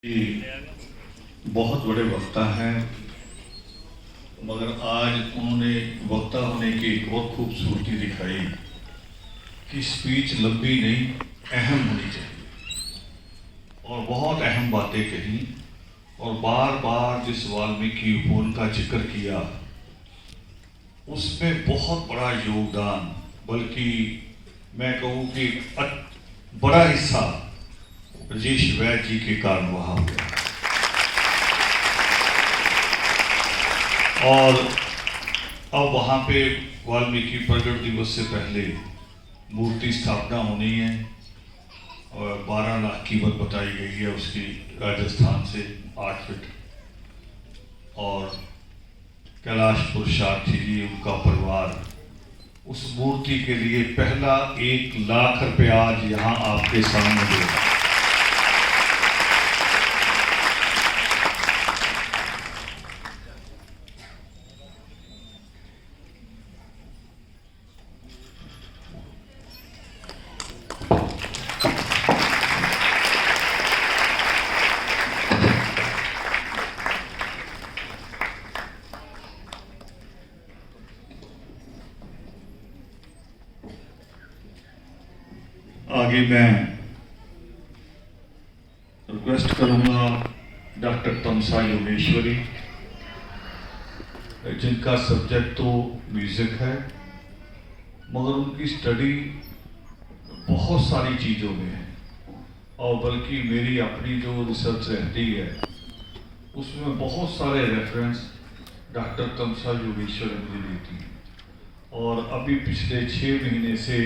ये बहुत बड़े वक्ता हैं, मगर आज उन्होंने वक्ता होने की एक और खूबसूरती दिखाई कि स्पीच लंबी नहीं, अहम होनी चाहिए और बहुत अहम बातें कही और बार बार जिस वाल्मीकि उपवन का जिक्र किया उसमें बहुत बड़ा योगदान, बल्कि मैं कहूँ कि बड़ा हिस्सा राजेश वैद जी के कारण वहाँ हुआ। और अब वहाँ पे वाल्मीकि प्रकट दिवस से पहले मूर्ति स्थापना होनी है और 12 लाख कीमत बताई गई है उसकी, राजस्थान से 8 फीट। और कैलाश पुरुषार्थी जी, उनका परिवार उस मूर्ति के लिए पहला 1 लाख रुपया आज यहाँ आपके सामने देगा। आगे मैं रिक्वेस्ट करूंगा डॉक्टर तमसा योगेश्वरी, जिनका सब्जेक्ट तो म्यूजिक है मगर उनकी स्टडी बहुत सारी चीज़ों में है और बल्कि मेरी अपनी जो रिसर्च रहती है उसमें बहुत सारे रेफरेंस डॉक्टर तमसा योगेश्वरी मुझे देती हैं। और अभी पिछले 6 महीने से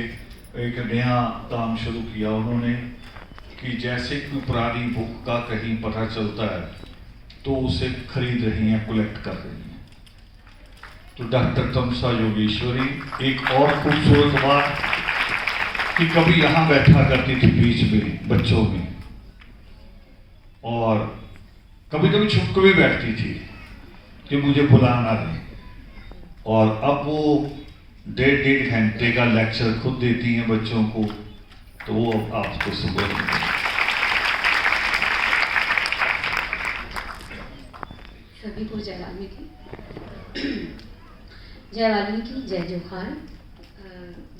एक नया काम शुरू किया उन्होंने कि जैसे कोई पुरानी बुक का कहीं पता चलता है तो उसे खरीद रही हैं, कलेक्ट कर रही हैं। तो डॉक्टर तमसा योगेश्वरी, एक और खूबसूरत बात कि कभी यहाँ बैठा करती थी बीच में बच्चों में और कभी कभी छुप के भी बैठती थी कि मुझे बुलाना दे, और अब वो 1.5 घंटे का लेक्चर खुद देती हैं बच्चों को। तो वो आपको सुबह सभी को जय वाल्मीकि, जय वाल्मीकि, जय जोहार।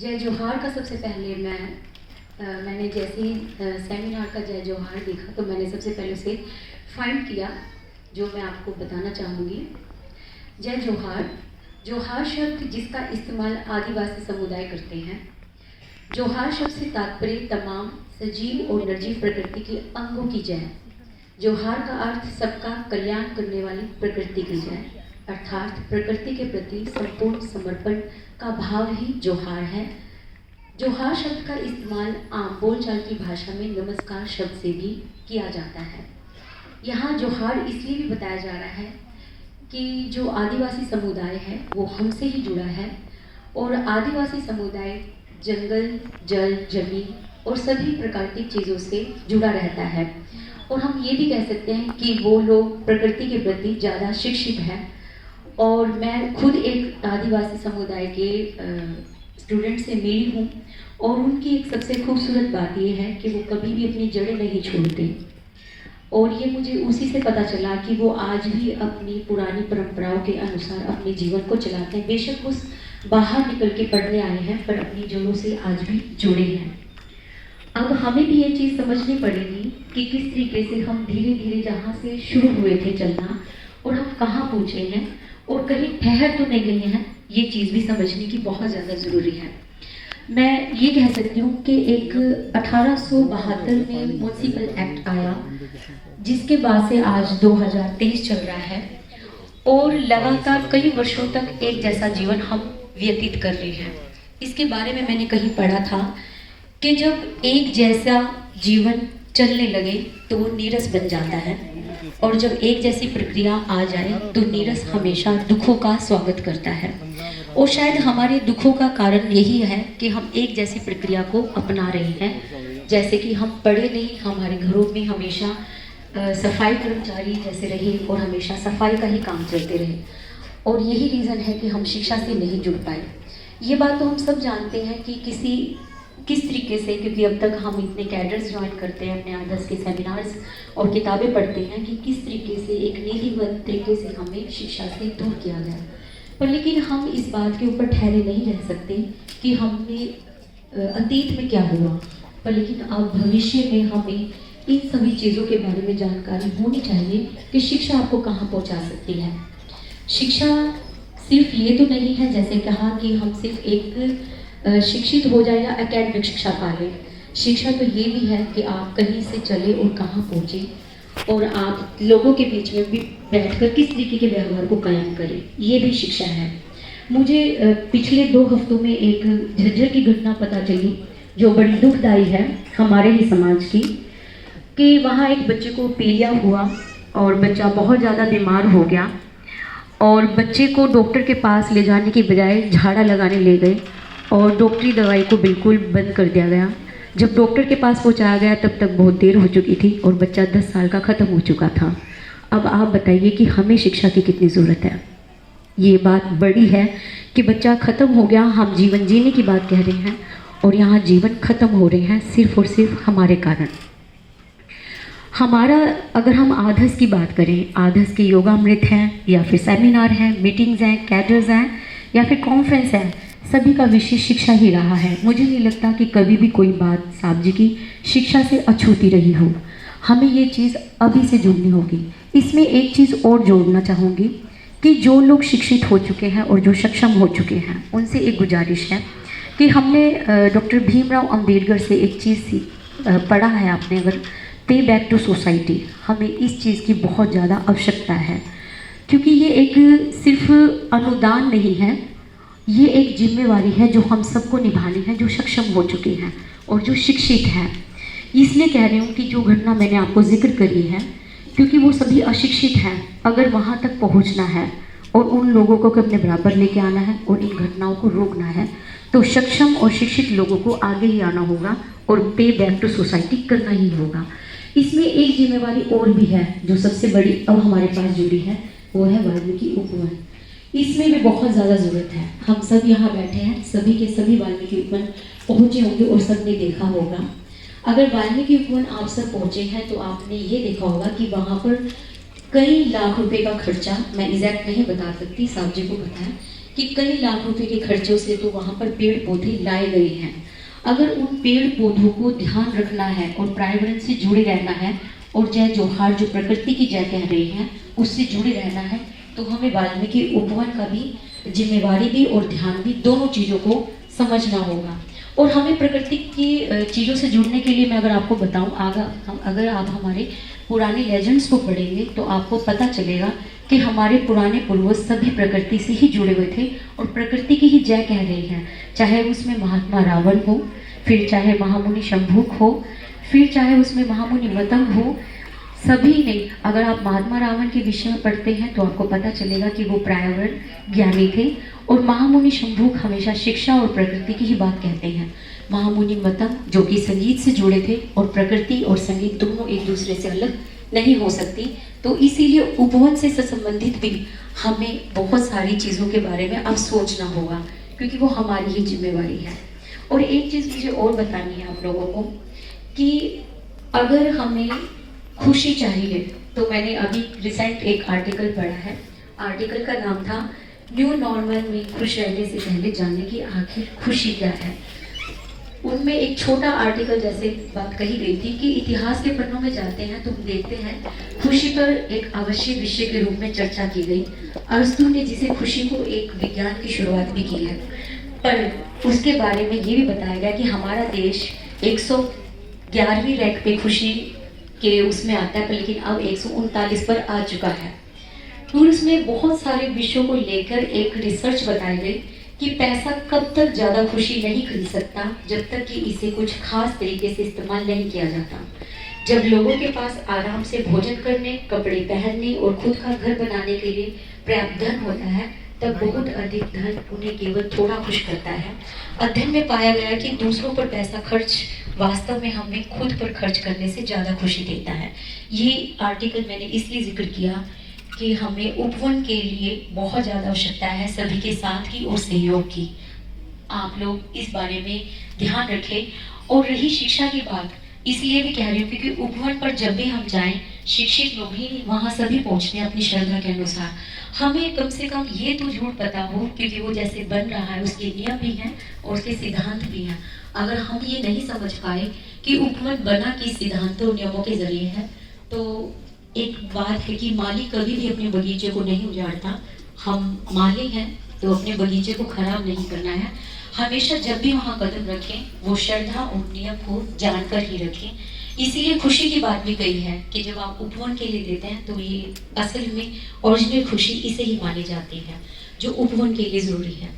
जय जोहार का सबसे पहले मैंने जैसे ही सेमिनार का जय जोहार देखा तो मैंने सबसे पहले उसे फाइंड किया, जो मैं आपको बताना चाहूँगी। जय जोहार, जोहार शब्द जिसका इस्तेमाल आदिवासी समुदाय करते हैं। जोहार शब्द से तात्पर्य तमाम सजीव और निर्जीव प्रकृति के अंगों की जय। जोहार का अर्थ सबका कल्याण करने वाली प्रकृति की जय, अर्थात प्रकृति के प्रति संपूर्ण समर्पण का भाव ही जोहार है। जोहार शब्द का इस्तेमाल आम बोलचाल की भाषा में नमस्कार शब्द से भी किया जाता है। यहाँ जोहार इसलिए भी बताया जा रहा है कि जो आदिवासी समुदाय है वो हमसे ही जुड़ा है और आदिवासी समुदाय जंगल, जल, जमीन और सभी प्राकृतिक चीज़ों से जुड़ा रहता है। और हम ये भी कह सकते हैं कि वो लोग प्रकृति के प्रति ज़्यादा शिक्षित हैं। और मैं खुद एक आदिवासी समुदाय के स्टूडेंट से मिली हूँ और उनकी एक सबसे खूबसूरत बात ये है कि वो कभी भी अपनी जड़ें नहीं छोड़ते। और ये मुझे उसी से पता चला कि वो आज भी अपनी पुरानी परंपराओं के अनुसार अपने जीवन को चलाते हैं। बेशक वो बाहर निकल के पढ़ने आए हैं पर अपनी जड़ों से आज भी जुड़े हैं। अब हमें भी ये चीज़ समझनी पड़ेगी कि किस तरीके से हम धीरे धीरे जहाँ से शुरू हुए थे चलना और हम कहाँ पहुँचे हैं और कहीं ठहर तो नहीं गए हैं, ये चीज़ भी समझने की बहुत ज़्यादा ज़रूरी है। मैं ये कह सकती हूँ कि एक 1872 में म्यूनिसिपल एक्ट आया, जिसके बाद से आज 2023 चल रहा है और लगातार कई वर्षों तक एक जैसा जीवन हम व्यतीत कर रहे हैं। इसके बारे में मैंने कहीं पढ़ा था कि जब एक जैसा जीवन चलने लगे तो वो नीरस बन जाता है और जब एक जैसी प्रक्रिया आ जाए तो नीरस हमेशा दुखों का स्वागत करता है। और शायद हमारे दुखों का कारण यही है कि हम एक जैसी प्रक्रिया को अपना रहे हैं। जैसे कि हम पढ़े नहीं, हमारे घरों में हमेशा सफाई कर्मचारी जैसे रहे और हमेशा सफाई का ही काम चलते रहे और यही रीज़न है कि हम शिक्षा से नहीं जुड़ पाए। ये बात तो हम सब जानते हैं कि किसी किस तरीके से, क्योंकि अब तक हम इतने कैडर्स ज्वाइन करते हैं, अपने आदर्श के सेमिनार्स और किताबें पढ़ते हैं कि किस तरीके से एक नीतिगत तरीके से हमें शिक्षा से दूर किया गया। पर लेकिन हम इस बात के ऊपर ठहरे नहीं रह सकते कि हमने अतीत में क्या हुआ, पर लेकिन अब भविष्य में हमें इन सभी चीज़ों के बारे में जानकारी होनी चाहिए कि शिक्षा आपको कहाँ पहुँचा सकती है। शिक्षा सिर्फ ये तो नहीं है जैसे कहा कि हम सिर्फ एक शिक्षित हो जाए या एकेडमिक शिक्षा पा लें। शिक्षा तो ये भी है कि आप कहीं से चले और कहाँ पहुँचे, और आप लोगों के बीच में भी बैठकर किस तरीके के व्यवहार को कायम करें, ये भी शिक्षा है। मुझे पिछले 2 हफ्तों में एक झज्जर की घटना पता चली जो बड़ी दुखदाई है हमारे ही समाज की, कि वहाँ एक बच्चे को पीलिया हुआ और बच्चा बहुत ज़्यादा बीमार हो गया, और बच्चे को डॉक्टर के पास ले जाने की बजाय झाड़ा लगाने ले गए और डॉक्टरी दवाई को बिल्कुल बंद कर दिया गया। जब डॉक्टर के पास पहुंचाया गया तब तक बहुत देर हो चुकी थी और बच्चा 10 साल का ख़त्म हो चुका था। अब आप बताइए कि हमें शिक्षा की कितनी ज़रूरत है। ये बात बड़ी है कि बच्चा ख़त्म हो गया, हम जीवन जीने की बात कह रहे हैं और यहाँ जीवन ख़त्म हो रहे हैं सिर्फ और सिर्फ हमारे कारण। हमारा अगर हम आदर्श की बात करें, आदर्श के योगामृत हैं या फिर सेमिनार हैं, मीटिंग्स हैं, कैडर्स हैं या फिर कॉन्फ्रेंस है, सभी का विषय शिक्षा ही रहा है। मुझे नहीं लगता कि कभी भी कोई बात साहब जी की शिक्षा से अछूती रही हो। हमें ये चीज़ अभी से जोड़नी होगी। इसमें एक चीज़ और जोड़ना चाहूँगी कि जो लोग शिक्षित हो चुके हैं और जो सक्षम हो चुके हैं उनसे एक गुजारिश है कि हमने डॉक्टर भीमराव अंबेडकर से एक चीज़ पढ़ा है आपने, अगर पे बैक टू सोसाइटी, हमें इस चीज़ की बहुत ज़्यादा आवश्यकता है, क्योंकि ये एक सिर्फ अनुदान नहीं है, ये एक जिम्मेवारी है जो हम सबको निभानी है, जो सक्षम हो चुके हैं और जो शिक्षित हैं। इसलिए कह रही हूँ कि जो घटना मैंने आपको जिक्र करी है, क्योंकि वो सभी अशिक्षित हैं, अगर वहाँ तक पहुँचना है और उन लोगों को अपने बराबर लेके आना है और इन घटनाओं को रोकना है, तो सक्षम और शिक्षित लोगों को आगे ही आना होगा और पे बैक टू सोसाइटी करना ही होगा। इसमें एक जिम्मेवारी और भी है जो सबसे बड़ी अब हमारे पास जुड़ी है, वो है वाल्मीकि उपवन। इसमें भी बहुत ज़्यादा ज़रूरत है। हम सब यहाँ बैठे हैं, सभी के सभी वाल्मीकि उपवन पहुँचे होंगे और सबने देखा होगा। अगर वाल्मीकि उपवन आप सब पहुँचे हैं तो आपने ये देखा होगा कि वहाँ पर कई लाख रुपए का खर्चा, मैं एग्जैक्ट नहीं बता सकती, साहब जी को पता है कि कई लाख रुपए के खर्चों से तो वहाँ पर पेड़ पौधे लाए गए हैं। अगर उन पेड़ पौधों को ध्यान रखना है और पर्यावरण से जुड़े रहना है और जय जोहार जो प्रकृति की जय कह रही है उससे जुड़े रहना है, तो हमें वाल्मीकि उपवन का भी जिम्मेवारी भी और ध्यान भी, दोनों चीज़ों को समझना होगा। और हमें प्रकृति की चीज़ों से जुड़ने के लिए मैं अगर आपको बताऊं, अगर आप हमारे पुराने लेजेंड्स को पढ़ेंगे तो आपको पता चलेगा कि हमारे पुराने पूर्वज सभी प्रकृति से ही जुड़े हुए थे और प्रकृति की ही जय कह रहे हैं। चाहे उसमें महात्मा रावण हो, फिर चाहे महामुनि शंभुक हो, फिर चाहे उसमें महामुनि मतंग हो, सभी ने, अगर आप महात्मा रावण के विषय में पढ़ते हैं तो आपको पता चलेगा कि वो पर्यावरण ज्ञानी थे और महामुनि शंभुक हमेशा शिक्षा और प्रकृति की ही बात कहते हैं। महामुनि मतंग जो कि संगीत से जुड़े थे और प्रकृति और संगीत दोनों एक दूसरे से अलग नहीं हो सकती, तो इसीलिए उपवन से संबंधित भी हमें बहुत सारी चीज़ों के बारे में अब सोचना होगा, क्योंकि वो हमारी ही जिम्मेवारी है। और एक चीज़ मुझे और बतानी है आप लोगों को कि अगर हमें खुशी चाहिए, तो मैंने अभी रिसेंट एक आर्टिकल पढ़ा है। आर्टिकल का नाम था न्यू नॉर्मल में खुश रहने से पहले जानने की आखिर खुशी क्या है। उनमें एक छोटा आर्टिकल जैसे बात कही गई थी कि इतिहास के पन्नों में जाते हैं तो हम देखते हैं खुशी पर एक आवश्यक विषय के रूप में चर्चा की गई। अरस्तु ने जिसे खुशी को एक विज्ञान की शुरुआत भी की है, पर उसके बारे में ये भी बताया गया कि हमारा देश 111वीं रैंक पे खुशी के उसमें आता है, पर लेकिन अब 139 पर आ चुका है। और उसमें बहुत सारे विषयों को लेकर एक रिसर्च बताई गई कि पैसा कब तक ज़्यादा खुशी नहीं खरीद सकता जब तक कि इसे कुछ खास तरीके से इस्तेमाल नहीं किया जाता। जब लोगों के पास आराम से भोजन करने, कपड़े पहनने और खुद का घर बनाने के लिए पर्याप्त धन होता है, तब बहुत अधिक धन उन्हें केवल थोड़ा खुश करता है। अध्ययन में पाया गया कि दूसरों पर पैसा खर्च वास्तव में हमें खुद पर खर्च करने से ज़्यादा खुशी देता है। ये आर्टिकल मैंने इसलिए जिक्र किया कि हमें उपवन के लिए बहुत ज़्यादा आवश्यकता है सभी के साथ की और सहयोग की। आप लोग इस बारे में ध्यान रखें। और रही शिक्षा की बात, इसलिए भी कह रही हूँ क्योंकि उपवन पर जब भी हम जाएं, शिक्षित लोग ही वहाँ सभी पहुँचते हैं अपनी श्रद्धा के अनुसार। हमें कम से कम ये तो झूठ पता हो, क्योंकि वो जैसे बन रहा है उसके नियम भी हैं और उसके सिद्धांत भी हैं। अगर हम ये नहीं समझ पाए कि उपवन बना किस सिद्धांतों और नियमों के जरिए है, तो एक बात है कि माली कभी भी अपने बगीचे को नहीं उजाड़ता। हम माली हैं तो अपने बगीचे को खराब नहीं करना है। हमेशा जब भी वहाँ कदम रखें, वो श्रद्धा और नियम को जानकर ही रखें। इसीलिए खुशी की बात भी कही है कि जब आप उपवन के लिए देते हैं तो ये असल में ओरिजिनल खुशी इसे ही मानी जाती है, जो उपवन के लिए जरूरी है।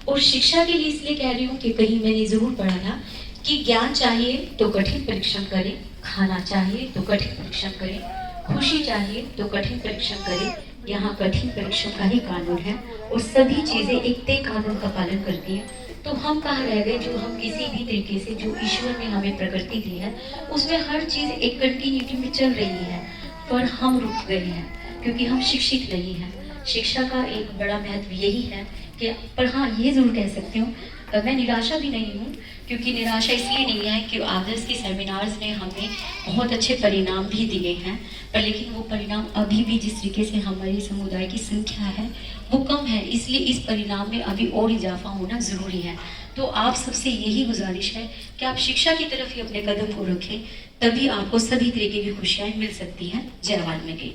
और शिक्षा के लिए इसलिए कह रही हूँ कि कहीं मैंने जरूर पढ़ा था कि ज्ञान चाहिए तो कठिन परिश्रम करें, खाना चाहिए तो कठिन परिश्रम करें, खुशी चाहिए तो कठिन परिश्रम करें। यहाँ कठिन परिश्रम का ही कानून है और सभी चीजें एक तय कानून का पालन करती हैं। तो हम कहाँ रह गए, जो हम किसी भी तरीके से जो ईश्वर ने हमें प्रकृति दी है उसमें हर चीज एक कंटिन्यूटी में चल रही है, पर हम रुक गए हैं क्योंकि हम शिक्षित नहीं हैं। शिक्षा का एक बड़ा महत्व यही है कि, पर हाँ ये जरूर कह सकती हूँ मैं निराशा भी नहीं हूँ, क्योंकि निराशा इसलिए नहीं है कि आदर्श के सेमिनार्स ने हमें बहुत अच्छे परिणाम भी दिए हैं, पर लेकिन वो परिणाम अभी भी जिस तरीके से हमारे समुदाय की संख्या है वो कम है, इसलिए इस परिणाम में अभी और इजाफा होना ज़रूरी है। तो आप सबसे यही गुजारिश है कि आप शिक्षा की तरफ ही अपने कदम को रखें, तभी आपको सभी तरीके की खुशियाँ मिल सकती हैं। जय वाल्मीकि।